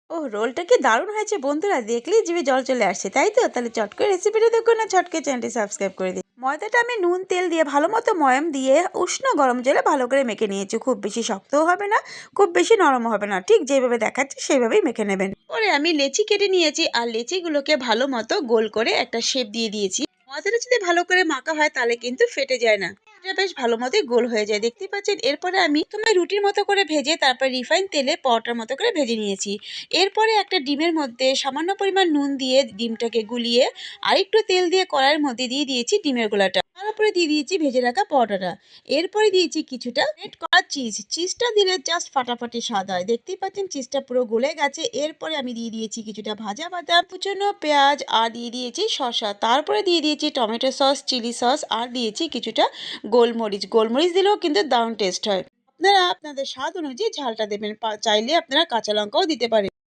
ওহ! রোলটা কি দারুণ হয়েছে বন্ধুরা! দেখলেই জিভে জল চলে আসছে, তাই তো? তাহলে চট করে রেসিপিটা দেখুন আর চট করে চ্যানেলটি সাবস্ক্রাইব করে দিন। ময়দাটা আমি নুন, তেল দিয়ে ভালোমতো ময়াম দিয়ে উষ্ণ গরম জলে ভালো করে মেখে নিয়েছি। খুব বেশি শক্তও হবে না, খুব বেশি নরমও হবে না। ঠিক যেভাবে দেখাচ্ছি সেভাবেই মেখে নেবেন। পরে আমি লেচি কেটে নিয়েছি আর লেচিগুলোকে ভালোমতো গোল করে একটা শেপ দিয়ে দিয়েছি। ময়দাটা যদি ভালো করে মাখা হয় তাহলে কিন্তু ফেটে যায় না। এটা বেশ ভালো মতোই গোল হয়ে যায়, দেখতেই পাচ্ছেন। এরপরে আমি রুটির মতো করে ভেজে তারপর রিফাইন তেলে পরোটার মতো করে ভেজে নিয়েছি। এরপরে একটা ডিমের মধ্যে সামান্য পরিমাণ নুন দিয়ে ডিমটাকে গুলিয়ে আরেকটু তেল দিয়ে কড়াইয়ের মধ্যে দিয়ে দিয়েছি ডিমের গোলাটা। তার উপরে দিয়ে দিয়েছি ভেজে রাখা পরোটাটা। এরপরে দিয়েছি কিছুটা গ্রেট করা চিজটা দিলে জাস্ট ফাটাফাটি স্বাদ হয়। দেখতেই পাচ্ছেন চিজটা পুরো গলে গেছে। এরপরে আমি দিয়ে দিয়েছি কিছুটা ভাজা বাদাম কুচনো, পেঁয়াজ আর দিয়ে দিয়েছি শসা। তারপরে দিয়ে দিয়েছি টমেটো সস, চিলি সস আর দিয়েছি কিছুটা গোলমরিচ দিলেও কিন্তু দারুণ টেস্ট হয়। আপনারা আপনাদের স্বাদ অনুযায়ী ঝালটা দেবেন, চাইলে আপনারা কাঁচা লঙ্কাও দিতে পারেন।